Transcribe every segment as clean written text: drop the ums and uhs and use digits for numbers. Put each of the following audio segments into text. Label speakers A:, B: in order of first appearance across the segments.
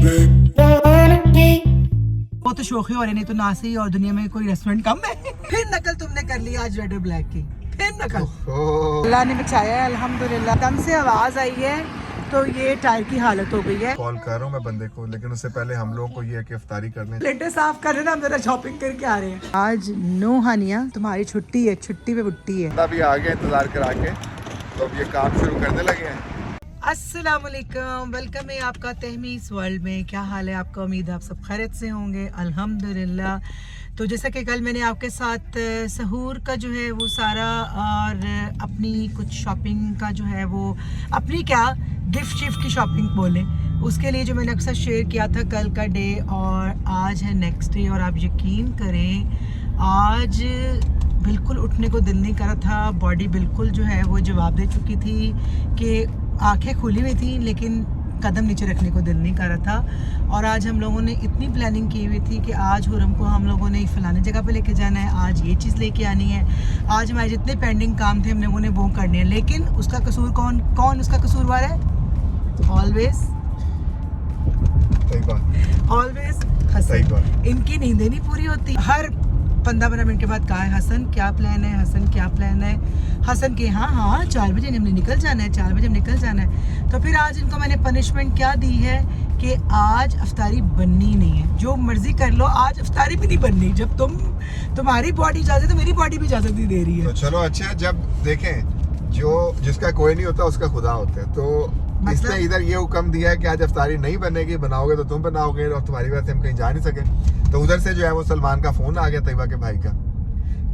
A: वो तो शौक हो रहे, नहीं तो ना सही और दुनिया में कोई रेस्टोरेंट कम है। फिर नकल तुमने कर ली आज रेड और ब्लैक की, फिर नकल। अल्लाह ने बचाया है अल्हम्दुलिल्लाह। दम से आवाज आई है तो ये टायर की हालत हो गई है।
B: कॉल कर रहा हूँ मैं बंदे को, लेकिन उससे पहले हम लोगों को ये है कि इफ्तारी करने
A: प्लेटें साफ कर रहे ना, हम जरा शॉपिंग करके आ रहे हैं। आज नो हानिया तुम्हारी छुट्टी है, छुट्टी पे बुट्टी है।
B: अभी आ गए इंतजार करा के, तो अब ये काम शुरू करने लगे हैं।
A: अस्सलाम वालेकुम, वेलकम है आपका तहमीस वर्ल्ड में। क्या हाल है आपका? उम्मीद है आप सब खैरियत से होंगे अल्हम्दुलिल्लाह। तो जैसा कि कल मैंने आपके साथ सहूर का जो है वो सारा और अपनी कुछ शॉपिंग का जो है वो अपनी क्या गिफ्ट शिफ्ट की शॉपिंग बोले, उसके लिए जो मैंने अक्सर शेयर किया था कल का डे, और आज है नेक्स्ट डे। और आप यकीन करें आज बिल्कुल उठने को दिल नहीं कर रहा था, बॉडी बिल्कुल जो है वो जवाब दे चुकी थी कि आंखें खुली हुई थी लेकिन कदम नीचे रखने को दिल नहीं कर रहा था। और आज हम लोगों ने इतनी प्लानिंग की हुई थी कि आज हुरम को हम लोगों ने फलाने जगह पे लेके जाना है, आज ये चीज़ लेके आनी है, आज हमारे जितने पेंडिंग काम थे हम लोगों ने वो करने हैं। लेकिन उसका कसूर कौन उसका कसूरवार है? ऑलवेज हसन। इनकी नींदें नहीं पूरी होती। हर 15-15 मिनट के बाद कहा है हसन क्या प्लान है, हसन क्या प्लान है, हसन के हाँ 4 बजे हमने निकल जाना है, 4 बजे हम निकल जाना है। तो फिर आज इनको मैंने पनिशमेंट क्या दी है कि आज अफ्तारी बननी नहीं है, जो मर्जी कर लो, आज अफ्तारी भी नहीं बननी। जब तुम्हारी बॉडी इजाजत है, मेरी बॉडी भी इजाजत नहीं दे रही है।
B: तो चलो अच्छा, जब देखें जो जिसका कोई नहीं होता उसका खुदा होता है, तो इसने इधर ये हुक्म दिया है कि आज अफ्तारी नहीं बनेगी, बनाओगे तो तुम बनाओगे और तुम्हारी वजह से हम कहीं जा नहीं सके। तो उधर से जो है वो सलमान का फोन आ गया तैयबा के भाई का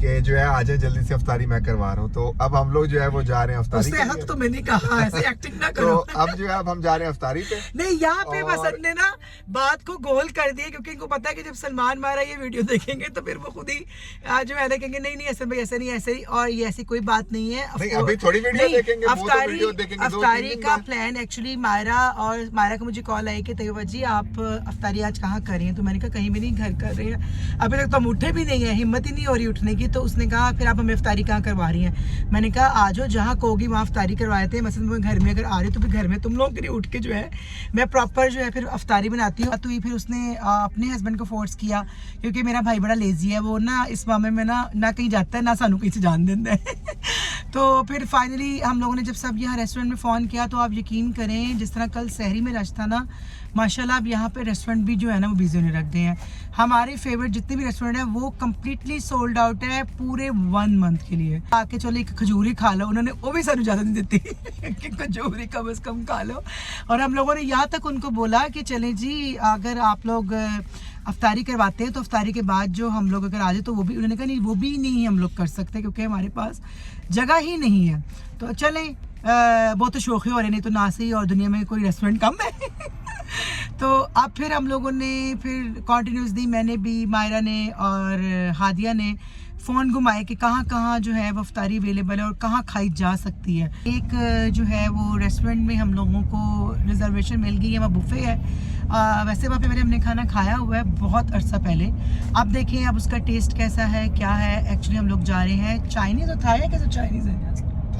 B: कि जो है आ जाए जल्दी से, अफ्तारी मैं करवा रहा हूँ। तो अब हम लोग जो है वो जा रहे हैं अफ्तारी
A: उसने हक तो मैंने कहा ऐसे एक्टिंग ना करो।
B: तो अब जो है अब हम जा रहे हैं अफ्तारी पे।
A: नहीं, यहाँ पे बस ने ना बात को गोल कर दिया, क्योंकि इनको पता है कि जब सलमान मारा ये वीडियो देखेंगे तो फिर वो खुद ही जो है देखेंगे नहीं ऐसे भाई ऐसे नहीं ऐसे ही, और ये ऐसी कोई बात नहीं है।
B: अभी थोड़ी वीडियो देखेंगे,
A: अफ्तारी का प्लान एक्चुअली मायरा को मुझे कॉल आई कि तैयबा जी आप अफ्तारी आज कहाँ कर रही हैं? तो मैंने कहा कहीं भी नहीं, घर कर रहे हैं, अभी तक तो हम उठे भी नहीं है, हिम्मत ही नहीं हो रही उठने की। तो उसने कहा फिर आप हमें अफ्तारी कहाँ करवा रही हैं? मैंने कहा आ जाओ, जहाँ कहोगी वहाँ अफ्तारी करवाए थे। मसलन मैं घर में अगर आ रही हूँ तो फिर घर में तुम लोगों के लिए उठ के जो है मैं प्रॉपर जो है फिर अफ्तारी बनाती हूँ। तो ये फिर उसने अपने हस्बैंड को फोर्स किया, क्योंकि मेरा भाई बड़ा लेजी है, वो ना इस मामले में ना कहीं जाता है ना सानू कहीं से जान देता है। तो फिर फाइनली हम लोगों ने जब सब यहाँ रेस्टोरेंट में फ़ोन किया, तो आप यकीन करें जिस तरह कल सहरी में रश था ना, माशाल्लाह अब यहाँ पे रेस्टोरेंट भी जो है ना वो बिजी होने रख गए हैं। हमारे फेवरेट जितने भी रेस्टोरेंट है वो कम्प्लीटली सोल्ड आउट है पूरे 1 मंथ के लिए। आके चलो एक खजूरी खा लो, उन्होंने वो भी सानू इजाजत नहीं देती कि खजूरी कम से कम खा लो। और हम लोगों ने यहाँ तक उनको बोला कि चले जी अगर आप लोग अफ्तारी करवाते हैं तो अफ्तारी के बाद जो हम लोग अगर आ जाए तो वो भी, उन्होंने कहा नहीं वो भी नहीं हम लोग कर सकते क्योंकि हमारे पास जगह ही नहीं है। तो चलें वो तो शौक हो रहे, नहीं तो ना सही और दुनिया में कोई रेस्टोरेंट कम है। तो अब फिर हम लोगों ने फिर कॉन्टिन्यूस दी, मैंने भी, मायरा ने और हादिया ने फ़ोन घुमाए कि कहाँ कहाँ जो है वो अफ्तारी अवेलेबल है और कहाँ खाई जा सकती है। एक जो है वो रेस्टोरेंट में हम लोगों को रिजर्वेशन मिल गई है, वहाँ बुफे है। वैसे वहाँ पे हमने खाना खाया हुआ है बहुत अरसा पहले। अब देखें अब उसका टेस्ट कैसा है क्या है। एक्चुअली हम लोग जा रहे हैं चाइनीज़ और थाई है, कैसे चाइनीज़ है,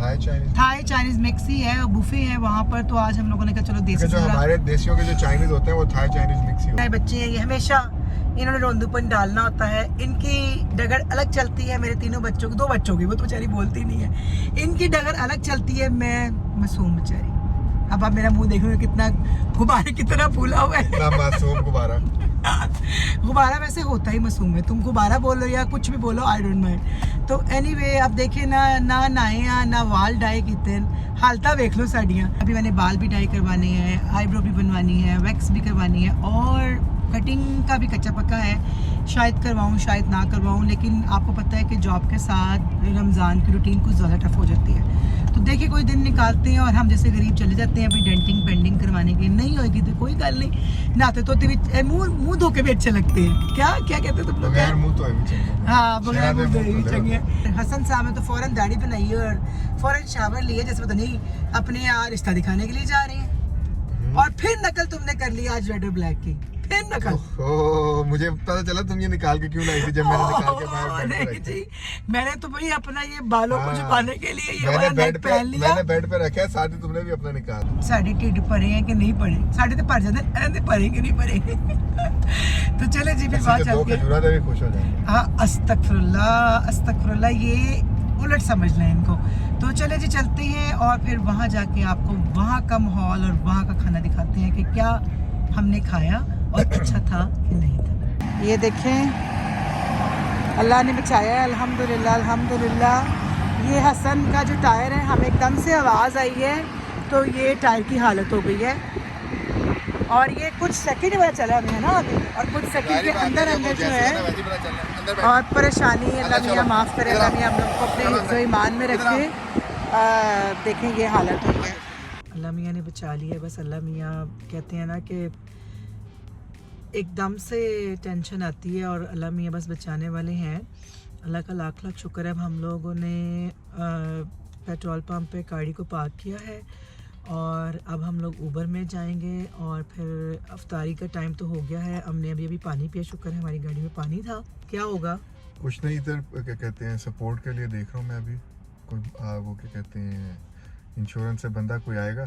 A: थाई चाइनीज मिक्स ही है, बुफे है वहाँ पर। तो आज हम लोगों ने कहा चलो देसी,
B: जो हमारे देसियों के जो चाइनीज होते हैं वो थाई चाइनीज मिक्स ही होते हैं।
A: बच्चे हैं ये, हमेशा इन्होंने रोंदूपन डालना होता है, इनकी डगर अलग चलती है। मेरे 3 बच्चों की, 2 बच्चों की, वो तो बेचारी बोलती नहीं है, इनकी डगर अलग चलती है, मैं मासूम बेचारी। अब आप मेरा मुंह देखोगे कितना गुब्बारे की तरह फूला हुआ है।
B: मासूम गुब्बारा
A: गुब्बारा वैसे होता ही मासूम है, तुम गुब्बारा बोलो या कुछ भी बोलो, आई डोंट माइंड। तो एनीवे आप देखें ना नाए ना वाल डाई कीते हालता देख लो साड़ियाँ। अभी मैंने बाल भी डाई करवाने हैं, आईब्रो भी बनवानी है, वैक्स भी करवानी है, और कटिंग का भी कच्चा पक्का है, शायद करवाऊँ शायद ना करवाऊँ। लेकिन आपको पता है कि जॉब के साथ रमज़ान की रूटीन कुछ ज़्यादा टफ हो जाती है। तो देखिए कोई दिन निकालते हैं और हम जैसे गरीब चले जाते हैं अभी डेंटिंग पेंडिंग करवाने के। नहीं होगी तो कोई गल नहीं, नहाते तो मुँह धो के भी अच्छे लगते हैं। क्या क्या कहते तुम लोग?
B: बगैर मुँह धोए भी चंगे।
A: हाँ बगैर मुँह धोए भी चंगे। हसन साहब ने तो फ़ौरन दाढ़ी बनाई और फ़ौरन शावर लिए, जैसे पता नहीं अपने यहाँ रिश्ता दिखाने के लिए जा रहे हैं। और फिर नकल तुमने कर ली आज रेड और ब्लैक की, फिर ना कल।
B: ओ, मुझे पता चला तुम ये निकाल के क्यों लाई थी जब मैंने निकाल के बाहर बेड पे
A: नहीं
B: रखी।
A: जी, मैंने तो भाई अपना ये बालों को
B: हाँ,
A: छुपाने के लिए ये
B: मैंने
A: वाला
B: बेड
A: नेट
B: पे
A: पहन लिया।
B: मैंने बेड पे रखा है, साथ ही तुमने भी अपना निकाल।
A: साढ़े ढिड भरे हैं कि नहीं भरे, साढ़े तो भर जाते हैं, भरेंगे नहीं भरेंगे। तो चले जी फिर बात चलती है।
B: खजूरा भी खुश हो जाएंगे।
A: हाँ, अस्तगफुरुल्लाह अस्तगफुरुल्लाह, ये उलट समझ लें इनको। तो चले जी चलते हैं और फिर वहाँ जाके आपको वहाँ का माहौल और वहाँ का खाना दिखाते हैं कि क्या हमने खाया और अच्छा था कि नहीं था। ये देखें, अल्लाह ने बचाया है, अल्हम्दुलिल्लाह अल्हम्दुलिल्लाह। ये हसन का जो टायर है, हमें एकदम से आवाज़ आई है तो ये टायर की हालत हो गई है। और ये कुछ सेकंड वाला चला हमें है ना अभी, और कुछ सेकंड के अंदर अंदर जो है और परेशानी, अल्लाह मियाँ माफ़ करे, अल्लाह मियाँ हम लोग को अपने हिफ्ज़ ईमान में रखे। देखें ये हालत हुई है, अल्लाह मियाँ ने बचा लिया। बस अल्लाह मियाँ कहते हैं ना कि एकदम से टेंशन आती है और अल्लाह मियाँ बस बचाने वाले हैं। अल्लाह का लाख लाख शुक्र है। अब हम लोगों ने पेट्रोल पंप पे गाड़ी को पार्क किया है और अब हम लोग ऊबर में जाएंगे और फिर अफ्तारी का टाइम तो हो गया है। हमने अभी पानी पिया, शुक्र है हमारी गाड़ी में पानी था। क्या होगा
B: कुछ नहीं, इधर क्या कहते हैं सपोर्ट के लिए देख रहा हूँ मैं अभी। कोई वो क्या कहते हैं इंश्योरेंस से बंदा कोई आएगा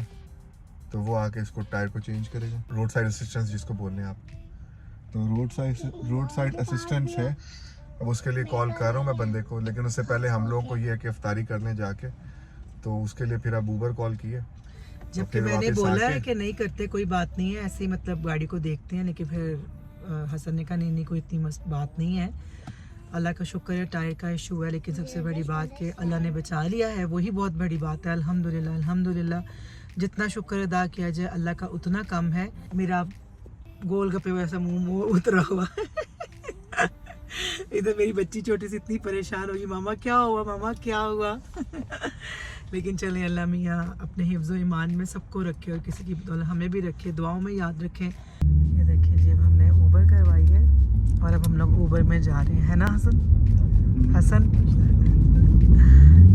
B: तो वो आके इसको टायर को चेंज करेगा। रोड साइड असिस्टेंस जिसको बोल रहे हैं आप, तो रोड साइड असिस्टेंस है। अब उसके लिए कॉल कर रहा हूँ मैं बंदे को, लेकिन उससे पहले हम लोगों को ये है कि अफ्तारी करने जाके, तो उसके लिए फिर अब ऊबर कॉल की है।
A: जबकि मैंने बोला है कि नहीं करते, कोई बात नहीं है, ऐसे ही मतलब गाड़ी को देखते हैं। लेकिन फिर हसन ने कहा नहीं कोई इतनी मस्त बात नहीं है, अल्लाह का शुक्र है टायर का इशू है, लेकिन सबसे बड़ी बात कि अल्लाह ने बचा लिया है, वही बहुत बड़ी बात है। अल्हम्दुलिल्लाह अल्हम्दुलिल्लाह, जितना शुक्र अदा किया जाए अल्लाह का उतना कम है। मेरा गोलगप्पे वैसा मुंह उतरा हुआ इधर मेरी बच्ची छोटी सी इतनी परेशान होगी, मामा क्या हुआ, मामा क्या हुआ लेकिन चलें, अल्लाह मियाँ अपने हिफ्ज़ ईमान में सबको रखे और किसी की बदौलत हमें भी रखे, दुआओं में याद रखें। ये देखें जी, अब हमने ऊबर करवाई है और अब हम लोग ऊबर में जा रहे हैं, है ना हसन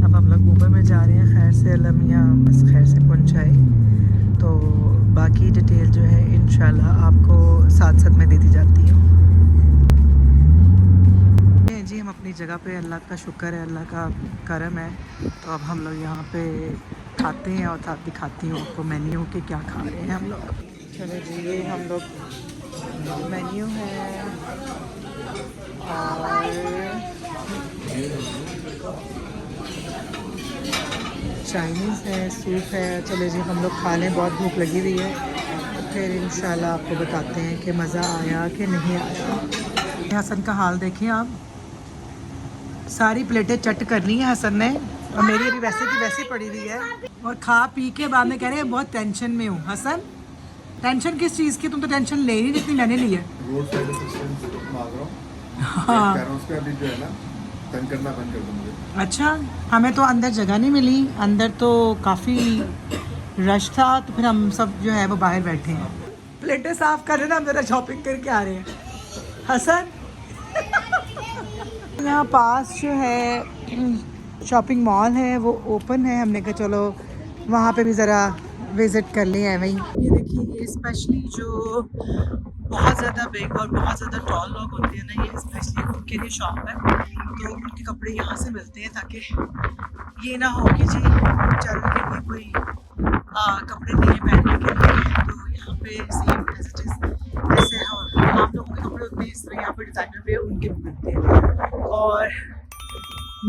A: अब हम लोग ऊबर में जा रहे हैं। खैर से अल्लाह मियाँ बस खैर से पहुँचाए, तो बाकी डिटेल जो है इंशाल्लाह आपको साथ साथ में देती जाती हूँ जी। हम अपनी जगह पे, अल्लाह का शुक्र है, अल्लाह का करम है। तो अब हम लोग यहाँ पे खाते हैं और साथ दिखाती हूँ आपको मेन्यू के क्या खा रहे हैं हम लोग। चलो जी, ये हम लोग मेन्यू है और चाइनीज़ है, सूप है। चलो जी हम लोग खा लें, बहुत भूख लगी हुई है, तो फिर इंशाल्लाह आपको बताते हैं कि मज़ा आया कि नहीं आया। हसन का हाल देखें आप, सारी प्लेटें चट कर ली हैं हसन ने और मेरी अभी वैसे की वैसी पड़ी हुई है। और खा पी के बाद में कह रहे हैं बहुत टेंशन में हूँ। हसन, टेंशन किस चीज़ की? तुम तो टेंशन ले ही नहीं जितनी मैंने ली है।
B: रोड साइड असिस्टेंस मांग रहा हूं।
A: हाँ,
B: कह रहा हूं उसका अभी जो है ना तंग करना बंद कर दो मुझे। अच्छा,
A: हमें तो अंदर जगह नहीं मिली, अंदर तो काफ़ी रश था, तो फिर हम सब जो है वो बाहर बैठे हैं। प्लेटें साफ कर रहे हैं ना, हम ज़रा शॉपिंग करके आ रहे हैं। हसन यहाँ पास जो है शॉपिंग मॉल है वो ओपन है, हमने कहा चलो वहाँ पे भी ज़रा विज़िट कर लें वहीं। ये देखिए, ये स्पेशली जो बहुत ज़्यादा बिग और बहुत ज़्यादा टॉल लोग होते हैं ना, ये स्पेशली उनके लिए शॉप है, तो उनके कपड़े यहाँ से मिलते हैं ताकि ये ना हो कि जी बेचारों के लिए कोई कपड़े नहीं है पहनने के लिए। तो यहाँ पे सेम एज इट इज़ जैसे आप लोगों के कपड़े होते हैं इस तरह यहाँ पे डिज़ाइनर पे उनके भी मिलते हैं। और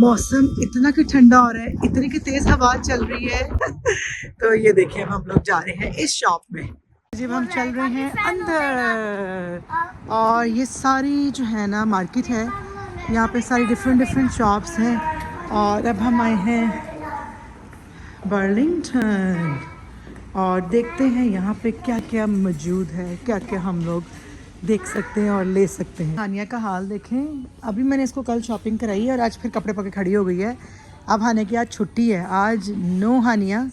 A: मौसम इतना कि ठंडा हो रहा है, इतनी कि तेज़ हवा चल रही है तो ये देखिए हम लोग जा रहे हैं इस शॉप में। जब हम चल रहे हैं अंदर और ये सारी जो है ना मार्केट है, यहाँ पे सारी डिफरेंट शॉप्स हैं। और अब हम आए हैं बर्लिंगटन और देखते हैं यहाँ पे क्या क्या मौजूद है, क्या क्या हम लोग देख सकते हैं और ले सकते हैं। हानिया का हाल देखें, अभी मैंने इसको कल शॉपिंग कराई है और आज फिर कपड़े पके खड़ी हो गई है। अब हानिया की आज छुट्टी है, आज नो हानिया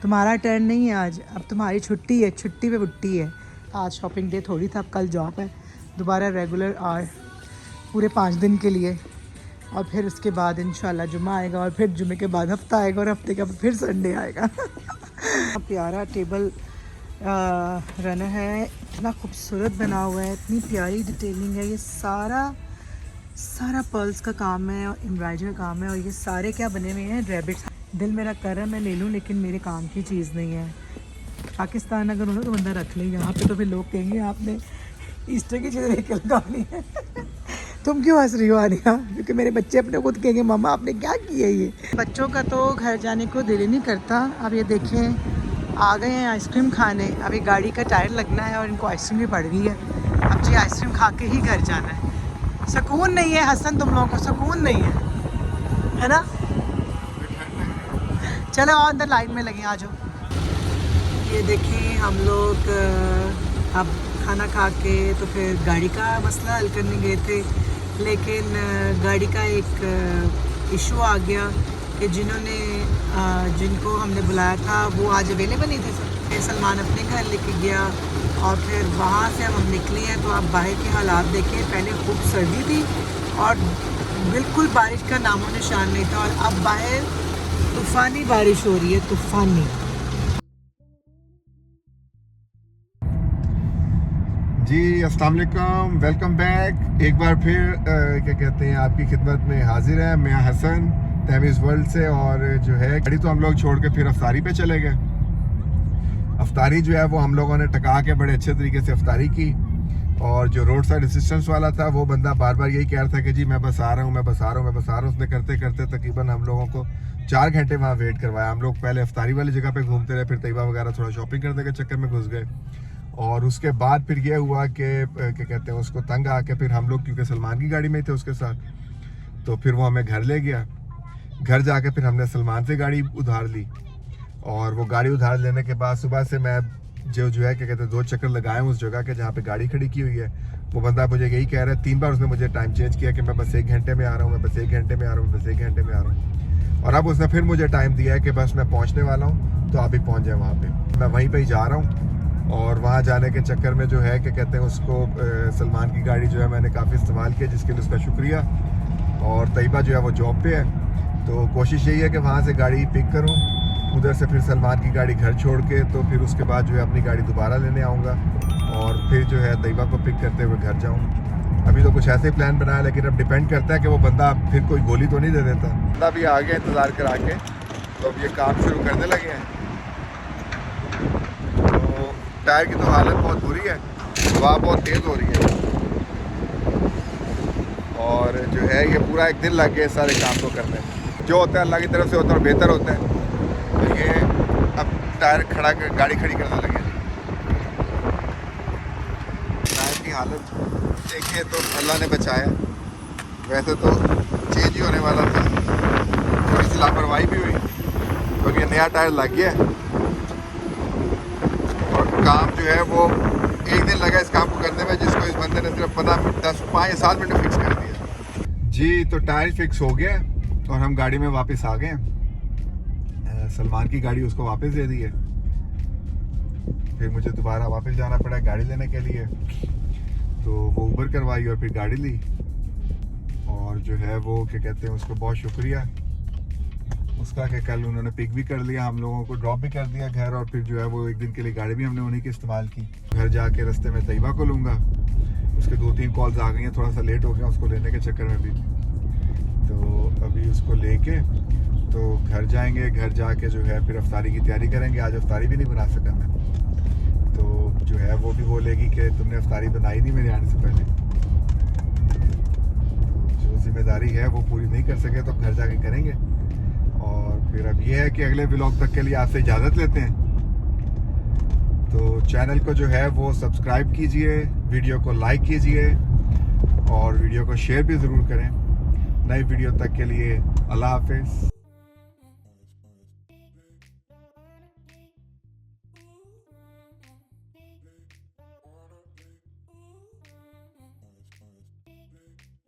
A: तुम्हारा टर्न नहीं है, आज अब तुम्हारी छुट्टी है, छुट्टी पे बुट्टी है। आज शॉपिंग डे थोड़ी था, अब कल जॉब है दोबारा रेगुलर और पूरे 5 दिन के लिए। और फिर उसके बाद इंशाल्लाह जुम्मा आएगा और फिर जुम्मे के बाद हफ्ता आएगा और हफ्ते के बाद फिर संडे आएगा। प्यारा टेबल रनर है इतना खूबसूरत बना हुआ है, इतनी प्यारी डिटेलिंग है। ये सारा पर्ल्स का काम है और एम्ब्रॉयडरी का काम है। और ये सारे क्या बने हुए हैं, रैबिट्स। दिल मेरा कर रहा है मैं ले लूँ, लेकिन मेरे काम की चीज़ नहीं है। पाकिस्तान अगर हो तो बंदा रख ले, यहाँ पे तो फिर लोग कहेंगे आपने ईस्टर की चीज़ें लेके लगानी है। तुम क्यों हंस रही हो आनिया? क्योंकि मेरे बच्चे अपने खुद कहेंगे मामा आपने क्या किया ये। बच्चों का तो घर जाने को दिल ही नहीं करता। अब ये देखें आ गए हैं आइसक्रीम खाने। अभी गाड़ी का टायर लगना है और इनको आइसक्रीम भी पड़ गई है। अब जी आइसक्रीम खा के ही घर जाना है। सुकून नहीं है हसन, तुम लोगों को सुकून नहीं है ना? चलो और अंदर लाइन में लगे, आ जाओ। ये देखें हम लोग अब खाना खा के तो फिर गाड़ी का मसला हल करने गए थे, लेकिन गाड़ी का एक इशू आ गया कि जिनको हमने बुलाया था वो आज अवेलेबल नहीं थे। सर सलमान अपने घर लेके गया और फिर वहाँ से हम निकले हैं। तो आप बाहर के हालात देखें, पहले खूब सर्दी थी और बिल्कुल बारिश का नामो निशान नहीं था, और अब बाहर तूफ़ानी बारिश हो रही है, तूफ़ानी।
B: जी अस्सलाम वालेकुम, वेलकम बैक। एक बार फिर क्या कहते हैं आपकी खिदमत में हाजिर है मैं हसन तहमीज़ वर्ल्ड से। और जो है गाड़ी तो हम लोग छोड़ के फिर अफ्तारी पे चले गए। अफ्तारी जो है वो हम लोगों ने टका के बड़े अच्छे तरीके से अफ्तारी की। और जो रोड साइड असिस्टेंस वाला था वो बंदा बार बार यही कह रहा था कि जी मैं बस आ रहा हूँ, मैं बस आ रहा हूँ, मैं बस आ रहा हूँ। उसने करते करते तकरीबन हम लोगों को 4 घंटे वहाँ वेट करवाया। हम लोग पहले अफ्तारी वाली जगह पे घूमते रहे, फिर तैयबा वगैरह थोड़ा शॉपिंग करने के चक्कर में घुस गए। और उसके बाद फिर ये हुआ कि क्या कहते हैं उसको तंग आके फिर हम लोग, क्योंकि सलमान की गाड़ी में थे उसके साथ, तो फिर वो हमें घर ले गया। घर जाके फिर हमने सलमान से गाड़ी उधार ली। और वो गाड़ी उधार लेने के बाद सुबह से मैं जो है क्या कहते हैं 2 चक्कर लगाए उस जगह के जहाँ पे गाड़ी खड़ी की हुई है। वो बंदा मुझे यही कह रहा है, 3 बार उसने मुझे टाइम चेंज किया कि मैं बस 1 घंटे में आ रहा हूँ, मैं बस 1 घंटे में आ रहा हूँ, बस 1 घंटे में आ रहा हूँ। और अब उसने फिर मुझे टाइम दिया है कि बस मैं पहुँचने वाला हूँ, तो आप भी पहुँच जाए वहाँ पर। मैं वहीं पर ही जा रहा हूँ। और वहाँ जाने के चक्कर में जो है क्या कहते हैं उसको सलमान की गाड़ी जो है मैंने काफ़ी इस्तेमाल किया, जिसके लिए उसका शुक्रिया। और तैयबा जो है वो जॉब पे है, तो कोशिश यही है कि वहाँ से गाड़ी पिक करूँ, उधर से फिर सलमान की गाड़ी घर छोड़ के, तो फिर उसके बाद जो है अपनी गाड़ी दोबारा लेने आऊँगा और फिर जो है तैयबा को पिक करते हुए घर जाऊँ। अभी तो कुछ ऐसे ही प्लान बनाया, लेकिन अब डिपेंड करता है कि वो बंदा फिर कोई गोली तो नहीं दे देता। बंदा भी आ गया इंतज़ार करा के, तो अब ये काम शुरू करने लगे हैं। टायर की तो हालत बहुत बुरी है, हवा बहुत तेज़ हो रही है। और जो है ये पूरा एक दिन लग गया सारे काम को करने में। जो होता है अल्लाह की तरफ से होता है और बेहतर होता है। तो ये अब टायर खड़ा कर गाड़ी खड़ी करने लगे। टायर की हालत देखिए तो अल्लाह ने बचाया, वैसे तो चेंज ही होने वाला था, थोड़ी सी लापरवाही भी हुई क्योंकि नया टायर लग गया। काम जो है वो 1 दिन लगा इस काम को करने में, जिसको इस बंदे ने सिर्फ 5 या 7 मिनट में फिक्स कर दिया। जी तो टायर फिक्स हो गया और हम गाड़ी में वापस आ गए। सलमान की गाड़ी उसको वापस दे दी है, फिर मुझे दोबारा वापस जाना पड़ा गाड़ी लेने के लिए। तो वो ऊबर करवाई और फिर गाड़ी ली। और जो है वो क्या कहते हैं उसको बहुत शुक्रिया उसका कि कल उन्होंने पिक भी कर लिया, हम लोगों को ड्रॉप भी कर दिया घर। और फिर जो है वो 1 दिन के लिए गाड़ी भी हमने उन्हीं की इस्तेमाल की। घर जाके रास्ते में तैयबा को लूँगा, उसके 2-3 कॉल्स आ गई हैं, थोड़ा सा लेट हो गया उसको लेने के चक्कर में भी। तो अभी उसको लेके तो घर जाएंगे, घर जाके जो है फिर अफ्तारी की तैयारी करेंगे। आज अफ्तारी भी नहीं बना सका मैं, तो जो है वो भी बोलेगी कि तुमने अफ्तारी बनाई नहीं मेरे आने से पहले। जो जिम्मेदारी है वो पूरी नहीं कर सके तो घर जाके करेंगे। और फिर अब ये है कि अगले व्लॉग तक के लिए आपसे इजाज़त लेते हैं। तो चैनल को जो है वो सब्सक्राइब कीजिए, वीडियो को लाइक कीजिए और वीडियो को शेयर भी ज़रूर करें। नई वीडियो तक के लिए अल्लाह हाफिज़।